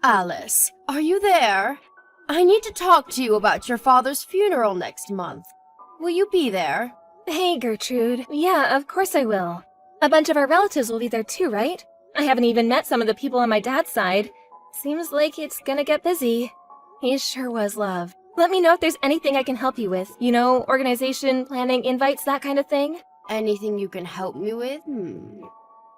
Alice, are you there? I need to talk to you about your father's funeral next month. Will you be there? Hey, Gertrude. Yeah, of course I will. A bunch of our relatives will be there too, right? I haven't even met some of the people on my dad's side. Seems like it's gonna get busy. He sure was, love. Let me know if there's anything I can help you with. You know, organization, planning, invites, that kind of thing. Anything you can help me with?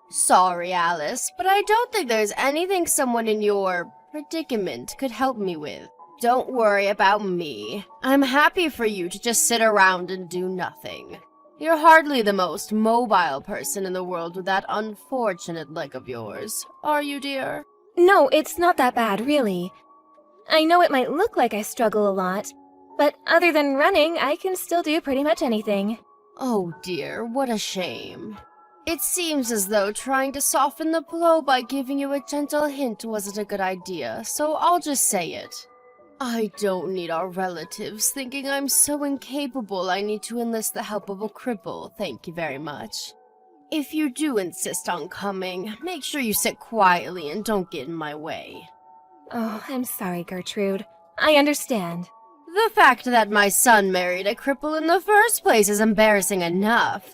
Sorry, Alice, but I don't think there's anything someone in your predicament could help me with. Don't worry about me. I'm happy for you to just sit around and do nothing. You're hardly the most mobile person in the world with that unfortunate leg of yours, are you, dear? No, it's not that bad, really. I know it might look like I struggle a lot, but other than running, I can still do pretty much anything. Oh dear, what a shame. It seems as though trying to soften the blow by giving you a gentle hint wasn't a good idea, so I'll just say it. I don't need our relatives thinking I'm so incapable I need to enlist the help of a cripple, thank you very much. If you do insist on coming, make sure you sit quietly and don't get in my way. Oh, I'm sorry, Gertrude. I understand. The fact that my son married a cripple in the first place is embarrassing enough.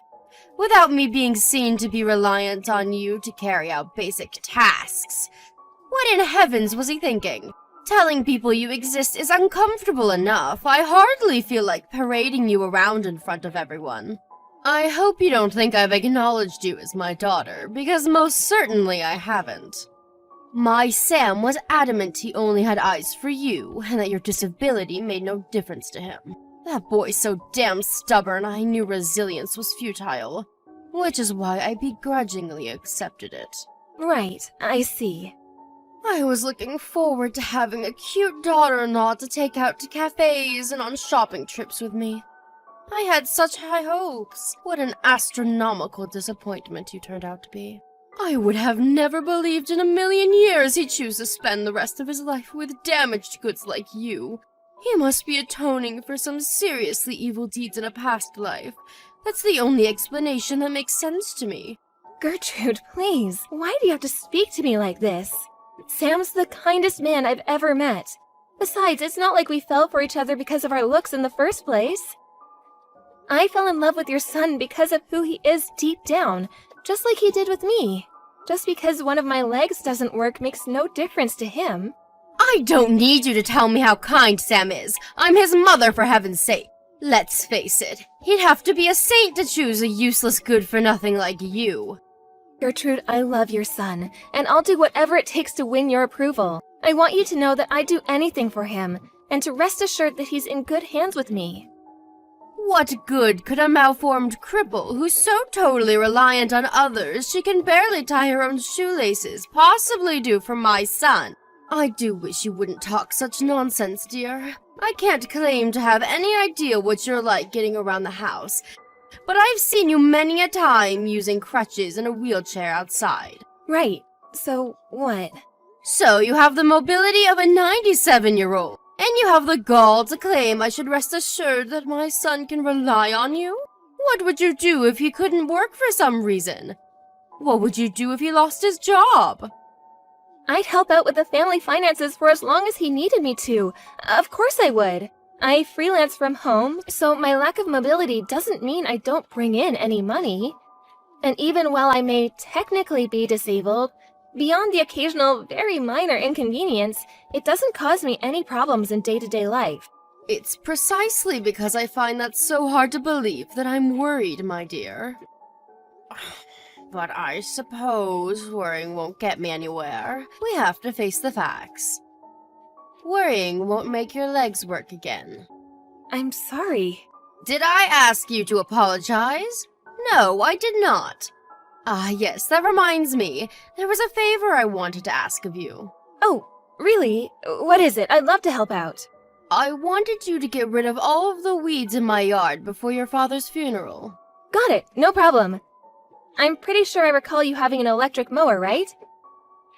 Without me being seen to be reliant on you to carry out basic tasks. What in heavens was he thinking? Telling people you exist is uncomfortable enough. I hardly feel like parading you around in front of everyone. I hope you don't think I've acknowledged you as my daughter, because most certainly I haven't. My Sam was adamant he only had eyes for you, and that your disability made no difference to him. That boy's so damn stubborn I knew resilience was futile, which is why I begrudgingly accepted it. Right, I see. I was looking forward to having a cute daughter-in-law to take out to cafes and on shopping trips with me. I had such high hopes. What an astronomical disappointment you turned out to be. I would have never believed in a million years he'd choose to spend the rest of his life with damaged goods like you. He must be atoning for some seriously evil deeds in a past life. That's the only explanation that makes sense to me. Gertrude, please, why do you have to speak to me like this? Sam's the kindest man I've ever met. Besides, it's not like we fell for each other because of our looks in the first place. I fell in love with your son because of who he is deep down, just like he did with me. Just because one of my legs doesn't work makes no difference to him. I don't need you to tell me how kind Sam is. I'm his mother, for heaven's sake. Let's face it, he'd have to be a saint to choose a useless good-for-nothing like you. Gertrude, I love your son, and I'll do whatever it takes to win your approval. I want you to know that I'd do anything for him, and to rest assured that he's in good hands with me. What good could a malformed cripple who's so totally reliant on others she can barely tie her own shoelaces possibly do for my son? I do wish you wouldn't talk such nonsense, dear. I can't claim to have any idea what you're like getting around the house, but I've seen you many a time using crutches and a wheelchair outside. Right. So, what? So you have the mobility of a 97-year-old, and you have the gall to claim I should rest assured that my son can rely on you? What would you do if he couldn't work for some reason? What would you do if he lost his job? I'd help out with the family finances for as long as he needed me to. Of course I would. I freelance from home, so my lack of mobility doesn't mean I don't bring in any money. And even while I may technically be disabled, beyond the occasional, very minor inconvenience, it doesn't cause me any problems in day-to-day life. It's precisely because I find that so hard to believe that I'm worried, my dear. But I suppose worrying won't get me anywhere. We have to face the facts. Worrying won't make your legs work again. I'm sorry. Did I ask you to apologize? No, I did not. Ah, yes, that reminds me. There was a favor I wanted to ask of you. Oh, really? What is it? I'd love to help out. I wanted you to get rid of all of the weeds in my yard before your father's funeral. Got it, no problem. I'm pretty sure I recall you having an electric mower, right?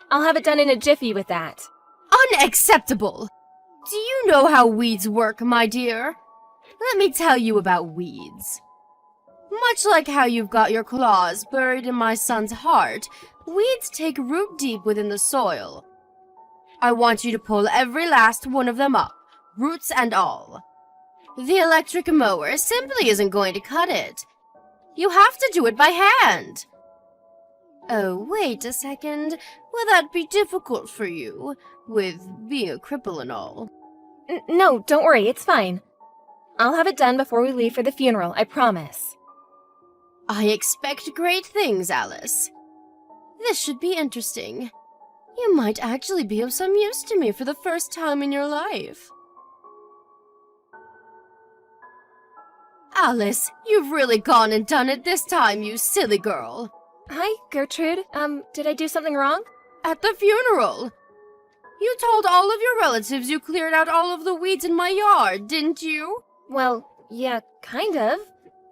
I'll have it done in a jiffy with that. Unacceptable! Do you know how weeds work, my dear? Let me tell you about weeds. Much like how you've got your claws buried in my son's heart, weeds take root deep within the soil. I want you to pull every last one of them up, roots and all. The electric mower simply isn't going to cut it. You have to do it by hand. Oh, wait a second. Will that be difficult for you, with being a cripple and all? No, don't worry, it's fine. I'll have it done before we leave for the funeral, I promise. I expect great things, Alice. This should be interesting. You might actually be of some use to me for the first time in your life. Alice, you've really gone and done it this time, you silly girl. Hi, Gertrude. Did I do something wrong? At the funeral. You told all of your relatives you cleared out all of the weeds in my yard, didn't you? Well, yeah, kind of.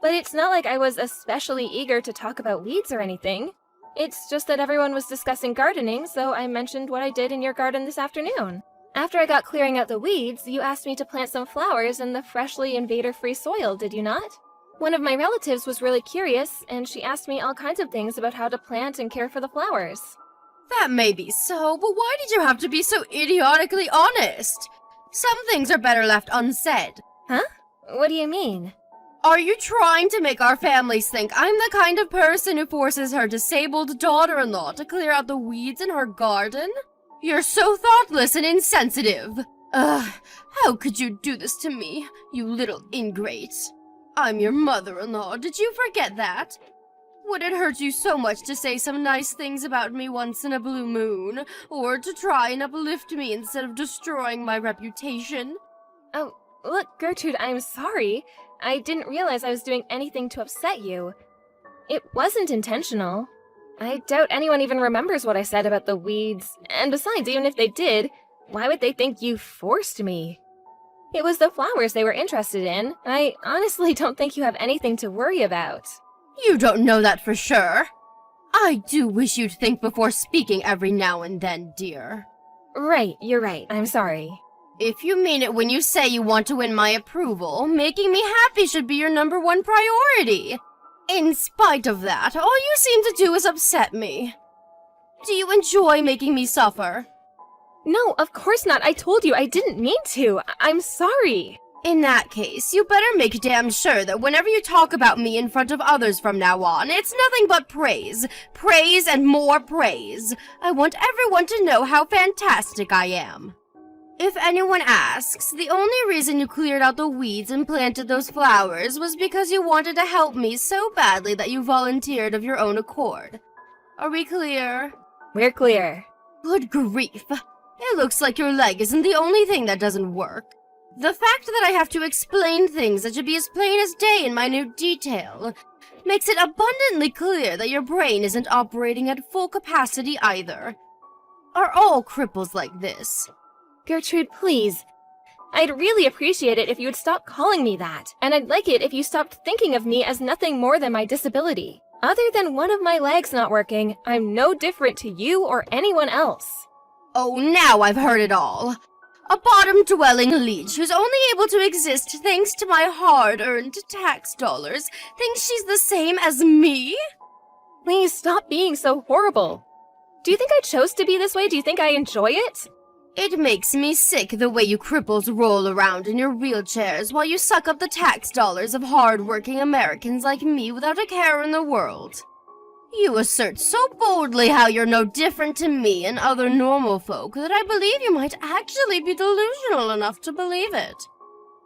But it's not like I was especially eager to talk about weeds or anything. It's just that everyone was discussing gardening, so I mentioned what I did in your garden this afternoon. After I got clearing out the weeds, you asked me to plant some flowers in the freshly invader-free soil, did you not? One of my relatives was really curious, and she asked me all kinds of things about how to plant and care for the flowers. That may be so, but why did you have to be so idiotically honest? Some things are better left unsaid. Huh? What do you mean? Are you trying to make our families think I'm the kind of person who forces her disabled daughter-in-law to clear out the weeds in her garden? You're so thoughtless and insensitive. How could you do this to me, you little ingrate? I'm your mother-in-law, did you forget that? Would it hurt you so much to say some nice things about me once in a blue moon, or to try and uplift me instead of destroying my reputation? Oh, look, Gertrude, I'm sorry. I didn't realize I was doing anything to upset you. It wasn't intentional. I doubt anyone even remembers what I said about the weeds, and besides, even if they did, why would they think you forced me? It was the flowers they were interested in. I honestly don't think you have anything to worry about. You don't know that for sure. I do wish you'd think before speaking every now and then, dear. Right, you're right. I'm sorry. If you mean it when you say you want to win my approval, making me happy should be your number one priority. In spite of that, all you seem to do is upset me. Do you enjoy making me suffer? No, of course not. I told you I didn't mean to. I'm sorry. In that case, you better make damn sure that whenever you talk about me in front of others from now on, it's nothing but praise. Praise and more praise. I want everyone to know how fantastic I am. If anyone asks, the only reason you cleared out the weeds and planted those flowers was because you wanted to help me so badly that you volunteered of your own accord. Are we clear? We're clear. Good grief. It looks like your leg isn't the only thing that doesn't work. The fact that I have to explain things that should be as plain as day in minute detail makes it abundantly clear that your brain isn't operating at full capacity either. Are all cripples like this? Gertrude, please. I'd really appreciate it if you would stop calling me that, and I'd like it if you stopped thinking of me as nothing more than my disability. Other than one of my legs not working, I'm no different to you or anyone else. Oh, now I've heard it all. A bottom-dwelling leech who's only able to exist thanks to my hard-earned tax dollars thinks she's the same as me? Please stop being so horrible. Do you think I chose to be this way? Do you think I enjoy it? It makes me sick the way you cripples roll around in your wheelchairs while you suck up the tax dollars of hard-working Americans like me without a care in the world. You assert so boldly how you're no different to me and other normal folk that I believe you might actually be delusional enough to believe it.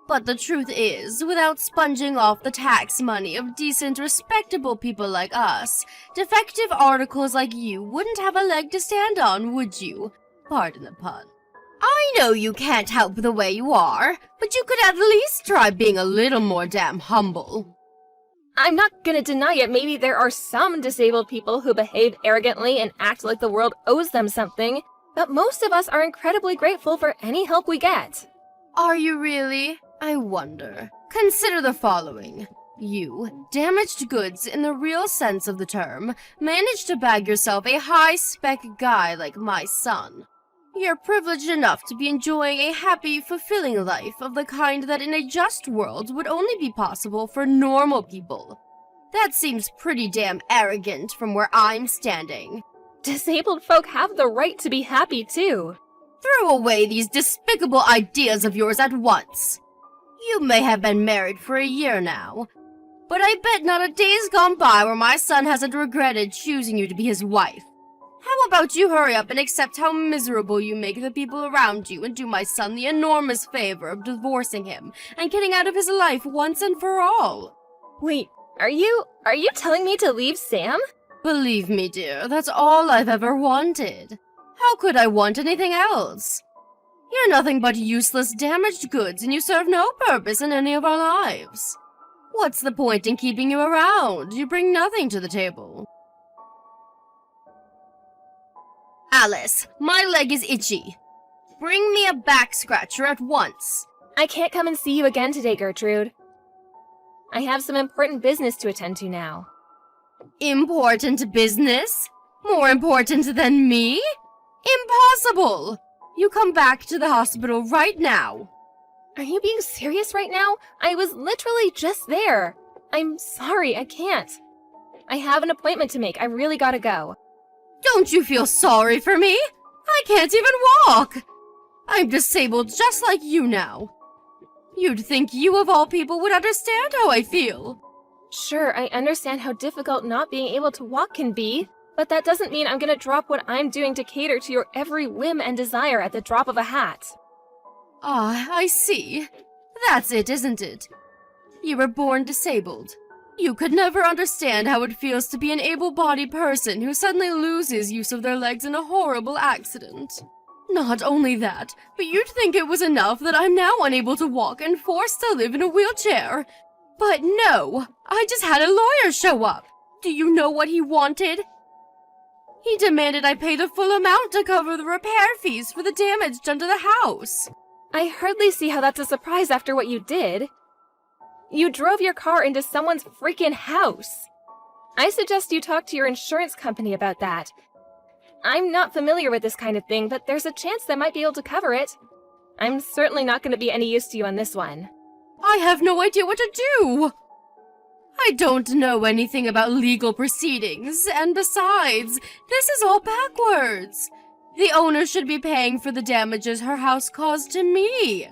But the truth is, without sponging off the tax money of decent, respectable people like us, defective articles like you wouldn't have a leg to stand on, would you? Pardon the pun. I know you can't help the way you are, but you could at least try being a little more damn humble. I'm not gonna deny it. Maybe there are some disabled people who behave arrogantly and act like the world owes them something, but most of us are incredibly grateful for any help we get. Are you really? I wonder. Consider the following. You, damaged goods in the real sense of the term, managed to bag yourself a high-spec guy like my son. You're privileged enough to be enjoying a happy, fulfilling life of the kind that in a just world would only be possible for normal people. That seems pretty damn arrogant from where I'm standing. Disabled folk have the right to be happy, too. Throw away these despicable ideas of yours at once. You may have been married for a year now, but I bet not a day's gone by where my son hasn't regretted choosing you to be his wife. How about you hurry up and accept how miserable you make the people around you and do my son the enormous favor of divorcing him and getting out of his life once and for all? Wait, are you telling me to leave Sam? Believe me, dear, that's all I've ever wanted. How could I want anything else? You're nothing but useless, damaged goods, and you serve no purpose in any of our lives. What's the point in keeping you around? You bring nothing to the table. Alice, my leg is itchy. Bring me a back scratcher at once. I can't come and see you again today, Gertrude. I have some important business to attend to now. Important business? More important than me? Impossible! You come back to the hospital right now. Are you being serious right now? I was literally just there. I'm sorry, I can't. I have an appointment to make. I really gotta go. Don't you feel sorry for me? I can't even walk. I'm disabled just like you now. You'd think you of all people would understand how I feel. Sure, I understand how difficult not being able to walk can be, but that doesn't mean I'm gonna drop what I'm doing to cater to your every whim and desire at the drop of a hat. Ah, I see. That's it, isn't it? You were born disabled. You could never understand how it feels to be an able-bodied person who suddenly loses use of their legs in a horrible accident. Not only that, but you'd think it was enough that I'm now unable to walk and forced to live in a wheelchair. But no, I just had a lawyer show up. Do you know what he wanted? He demanded I pay the full amount to cover the repair fees for the damage done to the house. I hardly see how that's a surprise after what you did. You drove your car into someone's freaking house. I suggest you talk to your insurance company about that. I'm not familiar with this kind of thing, but there's a chance they might be able to cover it. I'm certainly not going to be any use to you on this one. I have no idea what to do. I don't know anything about legal proceedings, and besides, this is all backwards. The owner should be paying for the damages her house caused to me.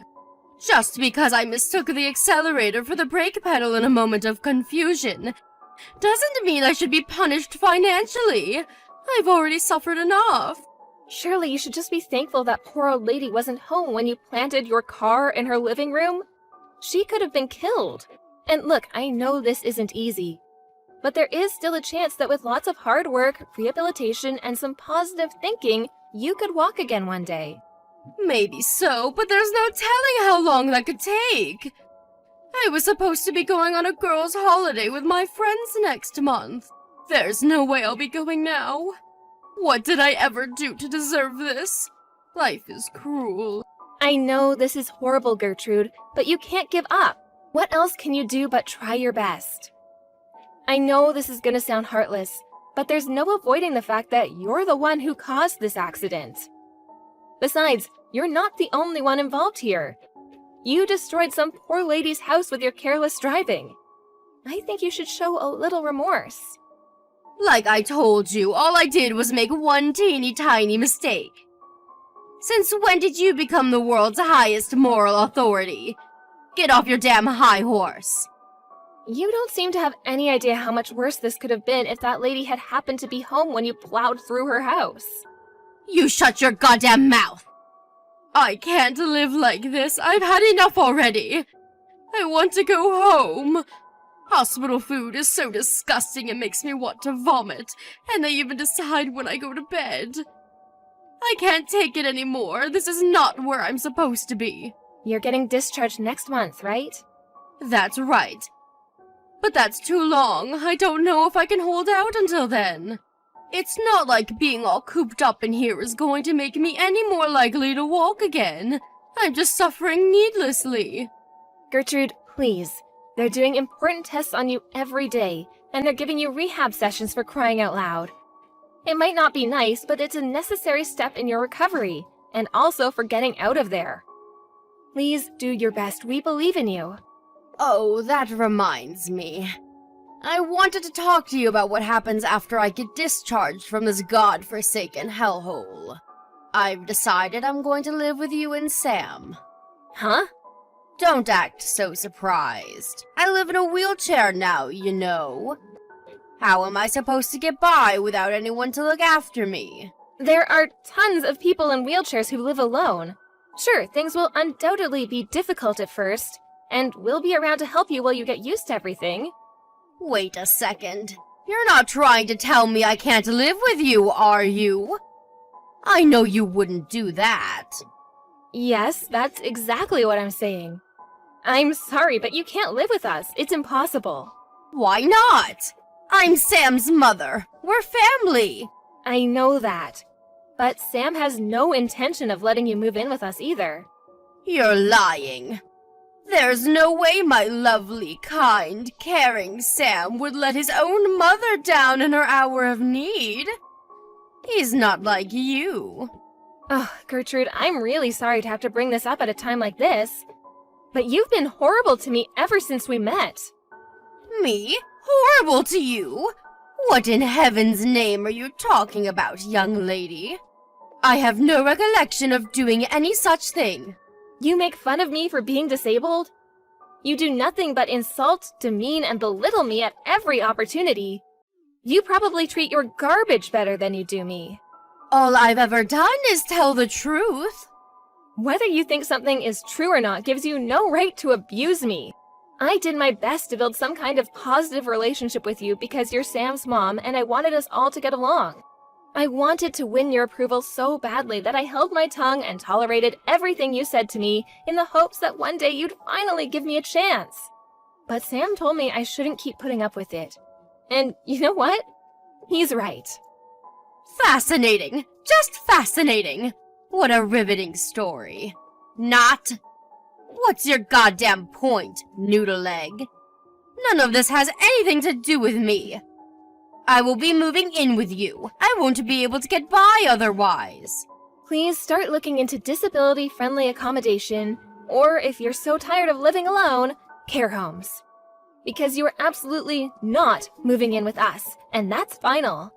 Just because I mistook the accelerator for the brake pedal in a moment of confusion doesn't mean I should be punished financially. I've already suffered enough. Surely you should just be thankful that poor old lady wasn't home when you planted your car in her living room. She could have been killed. And look, I know this isn't easy, but there is still a chance that with lots of hard work, rehabilitation, and some positive thinking, you could walk again one day. Maybe so, but there's no telling how long that could take. I was supposed to be going on a girls' holiday with my friends next month. There's no way I'll be going now. What did I ever do to deserve this? Life is cruel. I know this is horrible, Gertrude, but you can't give up. What else can you do but try your best? I know this is gonna sound heartless, but there's no avoiding the fact that you're the one who caused this accident. Besides, you're not the only one involved here. You destroyed some poor lady's house with your careless driving. I think you should show a little remorse. Like I told you, all I did was make one teeny tiny mistake. Since when did you become the world's highest moral authority? Get off your damn high horse. You don't seem to have any idea how much worse this could have been if that lady had happened to be home when you plowed through her house. You shut your goddamn mouth! I can't live like this. I've had enough already. I want to go home. Hospital food is so disgusting it makes me want to vomit, and they even decide when I go to bed. I can't take it anymore. This is not where I'm supposed to be. You're getting discharged next month, right? That's right. But that's too long. I don't know if I can hold out until then. It's not like being all cooped up in here is going to make me any more likely to walk again. I'm just suffering needlessly. Gertrude, please. They're doing important tests on you every day, and they're giving you rehab sessions for crying out loud. It might not be nice, but it's a necessary step in your recovery, and also for getting out of there. Please do your best. We believe in you. Oh, that reminds me. I wanted to talk to you about what happens after I get discharged from this god-forsaken hellhole. I've decided I'm going to live with you and Sam. Huh? Don't act so surprised. I live in a wheelchair now, you know. How am I supposed to get by without anyone to look after me? There are tons of people in wheelchairs who live alone. Sure, things will undoubtedly be difficult at first, and we'll be around to help you while you get used to everything. Wait a second. You're not trying to tell me I can't live with you, are you? I know you wouldn't do that. Yes, that's exactly what I'm saying. I'm sorry, but you can't live with us. It's impossible. Why not? I'm Sam's mother. We're family. I know that. But Sam has no intention of letting you move in with us either. You're lying. There's no way my lovely, kind, caring Sam would let his own mother down in her hour of need. He's not like you. Oh, Gertrude, I'm really sorry to have to bring this up at a time like this. But you've been horrible to me ever since we met. Me? Horrible to you? What in heaven's name are you talking about, young lady? I have no recollection of doing any such thing. You make fun of me for being disabled? You do nothing but insult, demean, and belittle me at every opportunity. You probably treat your garbage better than you do me. All I've ever done is tell the truth. Whether you think something is true or not gives you no right to abuse me. I did my best to build some kind of positive relationship with you because you're Sam's mom and I wanted us all to get along. I wanted to win your approval so badly that I held my tongue and tolerated everything you said to me in the hopes that one day you'd finally give me a chance. But Sam told me I shouldn't keep putting up with it. And you know what? He's right. Fascinating. Just fascinating. What a riveting story. Not. What's your goddamn point, noodle leg? None of this has anything to do with me. I will be moving in with you. I won't be able to get by otherwise. Please start looking into disability-friendly accommodation, or if you're so tired of living alone, care homes. Because you are absolutely not moving in with us, and that's final.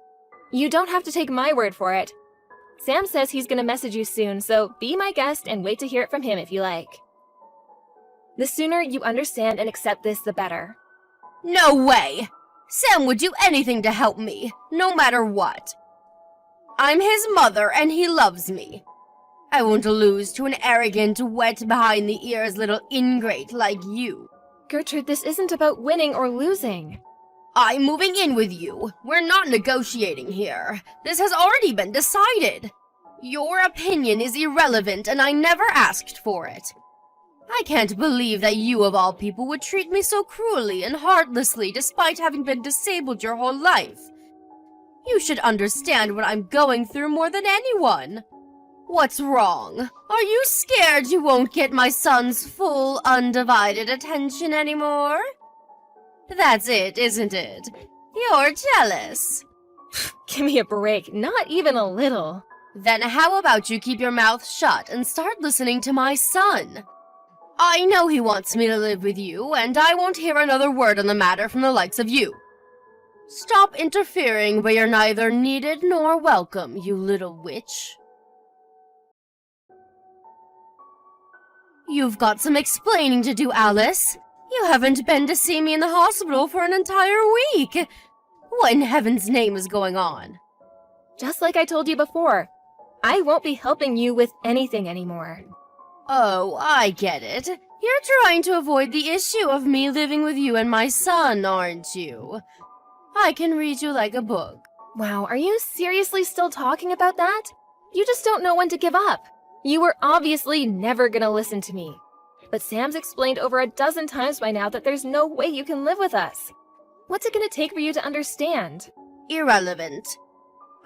You don't have to take my word for it. Sam says he's gonna message you soon, so be my guest and wait to hear it from him if you like. The sooner you understand and accept this, the better. No way! Sam would do anything to help me, no matter what. I'm his mother and he loves me. I won't lose to an arrogant, wet behind the ears little ingrate like you. Gertrude, this isn't about winning or losing. I'm moving in with you. We're not negotiating here. This has already been decided. Your opinion is irrelevant and I never asked for it. I can't believe that you of all people would treat me so cruelly and heartlessly despite having been disabled your whole life. You should understand what I'm going through more than anyone. What's wrong? Are you scared you won't get my son's full, undivided attention anymore? That's it, isn't it? You're jealous. Give me a break, not even a little. Then how about you keep your mouth shut and start listening to my son? I know he wants me to live with you, and I won't hear another word on the matter from the likes of you. Stop interfering where you're neither needed nor welcome, you little witch. You've got some explaining to do, Alice. You haven't been to see me in the hospital for an entire week. What in heaven's name is going on? Just like I told you before, I won't be helping you with anything anymore. Oh, I get it. You're trying to avoid the issue of me living with you and my son, aren't you? I can read you like a book. Wow, are you seriously still talking about that? You just don't know when to give up. You were obviously never gonna listen to me. But Sam's explained over a dozen times by now that there's no way you can live with us. What's it gonna take for you to understand? Irrelevant.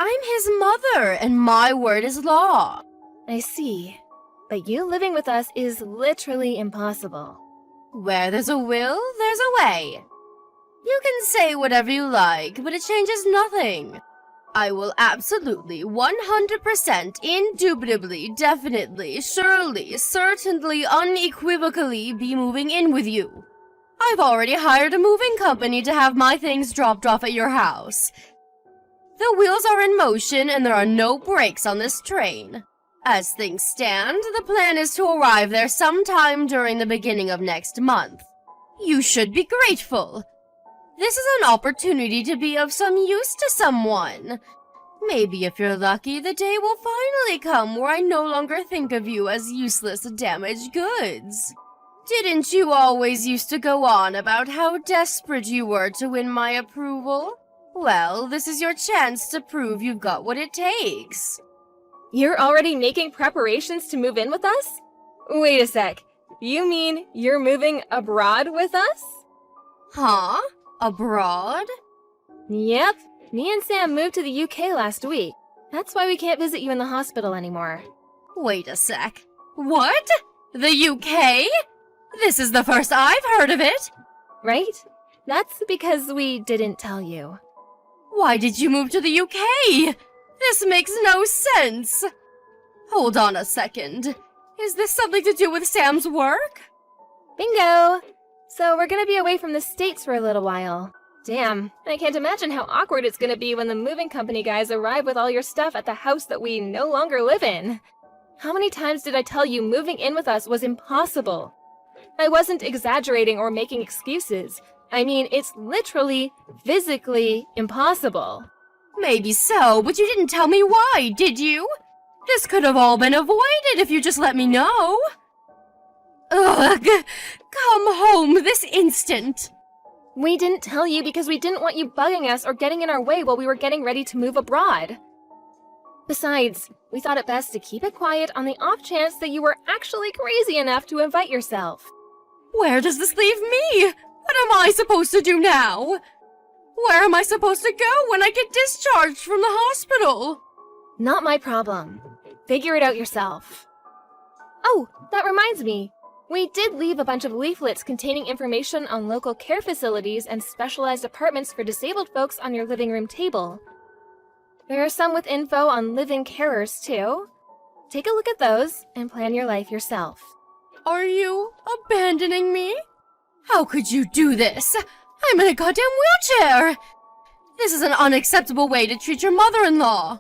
I'm his mother, and my word is law. I see. But you living with us is literally impossible. Where there's a will, there's a way. You can say whatever you like, but it changes nothing. I will absolutely, 100%, indubitably, definitely, surely, certainly, unequivocally be moving in with you. I've already hired a moving company to have my things dropped off at your house. The wheels are in motion and there are no brakes on this train. As things stand, the plan is to arrive there sometime during the beginning of next month. You should be grateful. This is an opportunity to be of some use to someone. Maybe if you're lucky, the day will finally come where I no longer think of you as useless, damaged goods. Didn't you always used to go on about how desperate you were to win my approval? Well, this is your chance to prove you've got what it takes. You're already making preparations to move in with us? Wait a sec. You mean you're moving abroad with us? Huh? Abroad? Yep. Me and Sam moved to the UK last week. That's why we can't visit you in the hospital anymore. Wait a sec. What? The UK? This is the first I've heard of it. Right? That's because we didn't tell you. Why did you move to the UK? This makes no sense. Hold on a second. Is this something to do with Sam's work? Bingo! So we're gonna be away from the States for a little while. Damn, I can't imagine how awkward it's gonna be when the moving company guys arrive with all your stuff at the house that we no longer live in. How many times did I tell you moving in with us was impossible? I wasn't exaggerating or making excuses. I mean, it's literally, physically impossible. Maybe so, but you didn't tell me why, did you? This could have all been avoided if you just let me know. Ugh! Come home this instant! We didn't tell you because we didn't want you bugging us or getting in our way while we were getting ready to move abroad. Besides, we thought it best to keep it quiet on the off chance that you were actually crazy enough to invite yourself. Where does this leave me? What am I supposed to do now? Where am I supposed to go when I get discharged from the hospital? Not my problem. Figure it out yourself. Oh, that reminds me. We did leave a bunch of leaflets containing information on local care facilities and specialized apartments for disabled folks on your living room table. There are some with info on living carers, too. Take a look at those and plan your life yourself. Are you abandoning me? How could you do this? I'm in a goddamn wheelchair! This is an unacceptable way to treat your mother-in-law.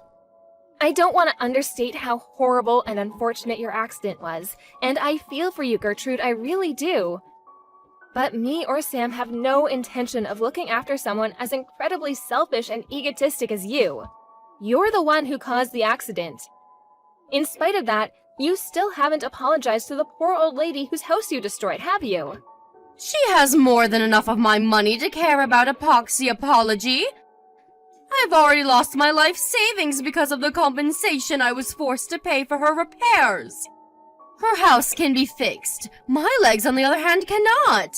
I don't want to understate how horrible and unfortunate your accident was, and I feel for you, Gertrude, I really do. But me or Sam have no intention of looking after someone as incredibly selfish and egotistic as you. You're the one who caused the accident. In spite of that, you still haven't apologized to the poor old lady whose house you destroyed, have you? She has more than enough of my money to care about epoxy apology. I've already lost my life savings because of the compensation I was forced to pay for her repairs. Her house can be fixed. My legs, on the other hand, cannot.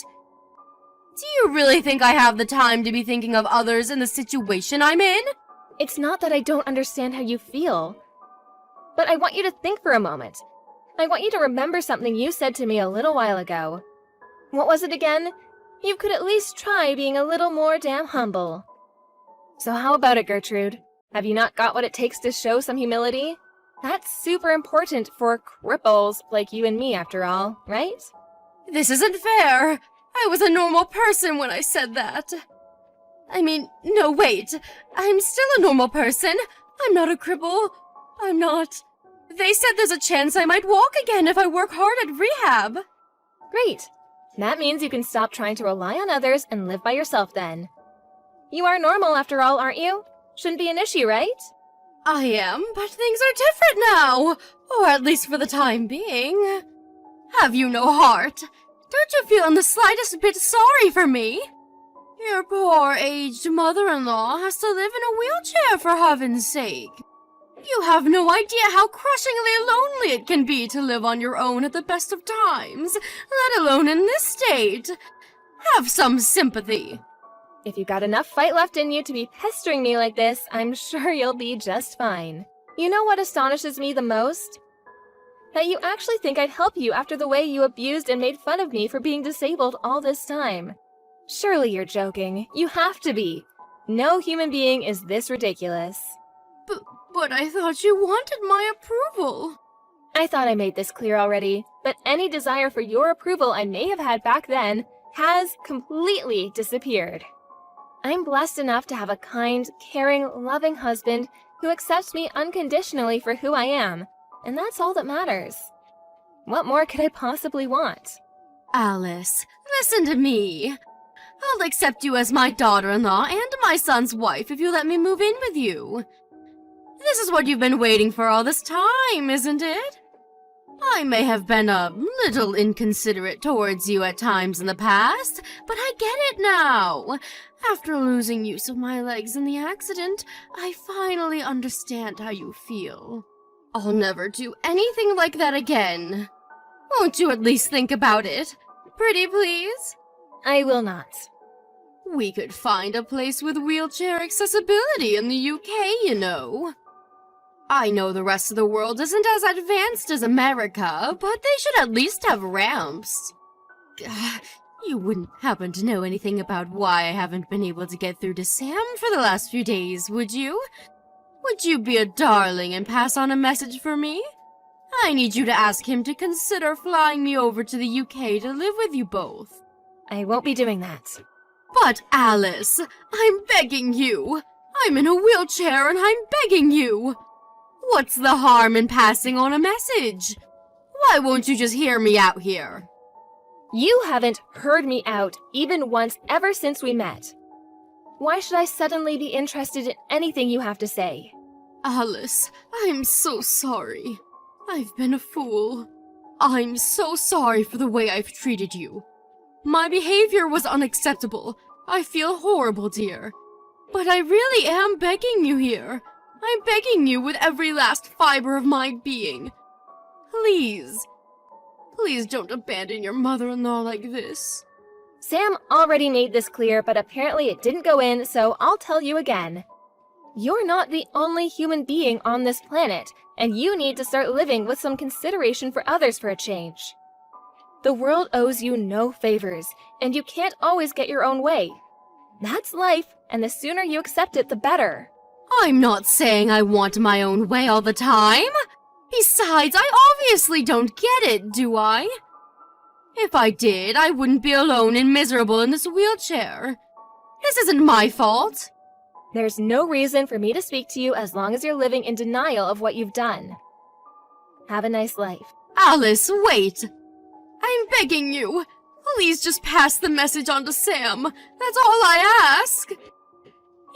Do you really think I have the time to be thinking of others in the situation I'm in? It's not that I don't understand how you feel. But I want you to think for a moment. I want you to remember something you said to me a little while ago. What was it again? You could at least try being a little more damn humble. So how about it, Gertrude? Have you not got what it takes to show some humility? That's super important for cripples like you and me, after all, right? This isn't fair. I was a normal person when I said that. I mean, no, wait. I'm still a normal person. I'm not a cripple. I'm not. They said there's a chance I might walk again if I work hard at rehab. Great. That means you can stop trying to rely on others and live by yourself then. You are normal after all, aren't you? Shouldn't be an issue, right? I am, but things are different now. Or at least for the time being. Have you no heart? Don't you feel in the slightest bit sorry for me? Your poor aged mother-in-law has to live in a wheelchair for heaven's sake. You have no idea how crushingly lonely it can be to live on your own at the best of times, let alone in this state. Have some sympathy. If you got enough fight left in you to be pestering me like this, I'm sure you'll be just fine. You know what astonishes me the most? That you actually think I'd help you after the way you abused and made fun of me for being disabled all this time. Surely you're joking. You have to be. No human being is this ridiculous. But I thought you wanted my approval. I thought I made this clear already, but any desire for your approval I may have had back then has completely disappeared. I'm blessed enough to have a kind, caring, loving husband who accepts me unconditionally for who I am, and that's all that matters. What more could I possibly want? Alice, listen to me. I'll accept you as my daughter-in-law and my son's wife if you let me move in with you. This is what you've been waiting for all this time, isn't it? I may have been a little inconsiderate towards you at times in the past, but I get it now. After losing use of my legs in the accident, I finally understand how you feel. I'll never do anything like that again. Won't you at least think about it? Pretty please? I will not. We could find a place with wheelchair accessibility in the UK, you know. I know the rest of the world isn't as advanced as America, but they should at least have ramps. You wouldn't happen to know anything about why I haven't been able to get through to Sam for the last few days, would you? Would you be a darling and pass on a message for me? I need you to ask him to consider flying me over to the UK to live with you both. I won't be doing that. But Alice, I'm begging you. I'm in a wheelchair and I'm begging you. What's the harm in passing on a message? Why won't you just hear me out here? You haven't heard me out even once ever since we met. Why should I suddenly be interested in anything you have to say? Alice, I'm so sorry. I've been a fool. I'm so sorry for the way I've treated you. My behavior was unacceptable. I feel horrible, dear. But I really am begging you here. I'm begging you with every last fiber of my being. Please. Please don't abandon your mother-in-law like this. Sam already made this clear, but apparently it didn't go in, so I'll tell you again. You're not the only human being on this planet, and you need to start living with some consideration for others for a change. The world owes you no favors, and you can't always get your own way. That's life, and the sooner you accept it, the better. I'm not saying I want my own way all the time. Besides, I obviously don't get it, do I? If I did, I wouldn't be alone and miserable in this wheelchair. This isn't my fault. There's no reason for me to speak to you as long as you're living in denial of what you've done. Have a nice life. Alice, wait. I'm begging you. Please just pass the message on to Sam. That's all I ask.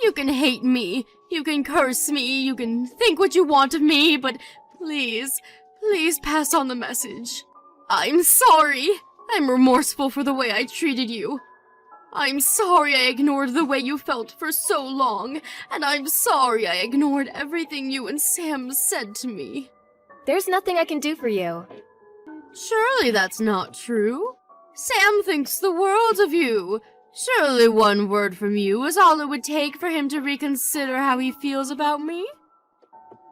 You can hate me, you can curse me, you can think what you want of me, but please, please pass on the message. I'm sorry. I'm remorseful for the way I treated you. I'm sorry I ignored the way you felt for so long, and I'm sorry I ignored everything you and Sam said to me. There's nothing I can do for you. Surely that's not true. Sam thinks the world of you. Surely one word from you is all it would take for him to reconsider how he feels about me.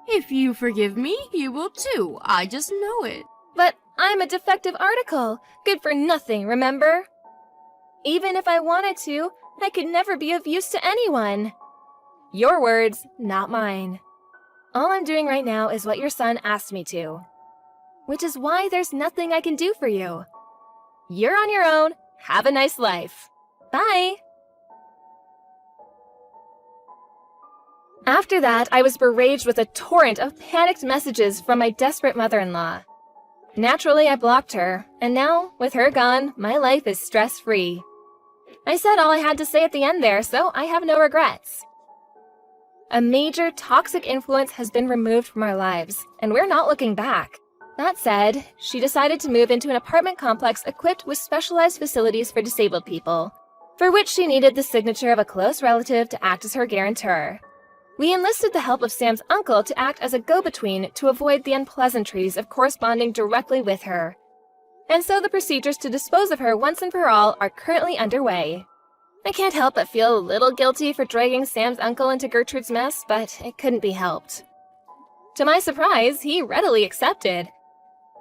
If you forgive me, you will too. I just know it. But I'm a defective article. Good for nothing, remember? Even if I wanted to, I could never be of use to anyone. Your words, not mine. All I'm doing right now is what your son asked me to. Which is why there's nothing I can do for you. You're on your own. Have a nice life. Bye! After that, I was beraged with a torrent of panicked messages from my desperate mother-in-law. Naturally, I blocked her, and now, with her gone, my life is stress-free. I said all I had to say at the end there, so I have no regrets. A major toxic influence has been removed from our lives, and we're not looking back. That said, she decided to move into an apartment complex equipped with specialized facilities for disabled people, for which she needed the signature of a close relative to act as her guarantor. We enlisted the help of Sam's uncle to act as a go-between to avoid the unpleasantries of corresponding directly with her. And so the procedures to dispose of her once and for all are currently underway. I can't help but feel a little guilty for dragging Sam's uncle into Gertrude's mess, but it couldn't be helped. To my surprise, he readily accepted.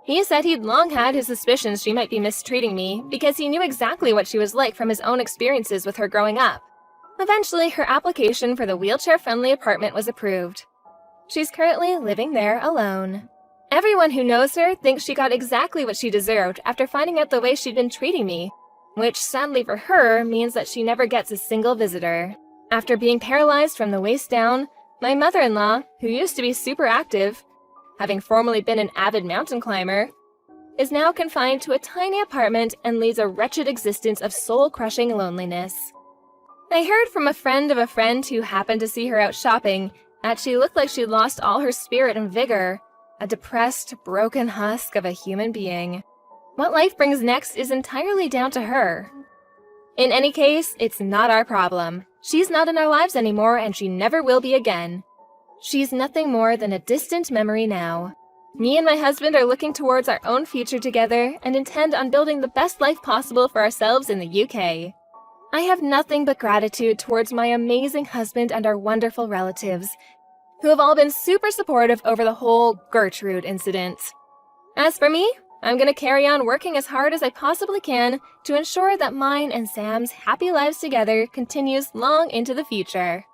He said he'd long had his suspicions she might be mistreating me because he knew exactly what she was like from his own experiences with her growing up. Eventually, her application for the wheelchair-friendly apartment was approved. She's currently living there alone. Everyone who knows her thinks she got exactly what she deserved after finding out the way she'd been treating me, which sadly for her means that she never gets a single visitor. After being paralyzed from the waist down, my mother-in-law, who used to be super active, having formerly been an avid mountain climber, is now confined to a tiny apartment and leads a wretched existence of soul-crushing loneliness. I heard from a friend of a friend who happened to see her out shopping that she looked like she'd lost all her spirit and vigor, a depressed, broken husk of a human being. What life brings next is entirely down to her. In any case, it's not our problem. She's not in our lives anymore, and she never will be again. She's nothing more than a distant memory now. Me and my husband are looking towards our own future together and intend on building the best life possible for ourselves in the UK. I have nothing but gratitude towards my amazing husband and our wonderful relatives, who have all been super supportive over the whole Gertrude incident. As for me, I'm going to carry on working as hard as I possibly can to ensure that mine and Sam's happy lives together continues long into the future.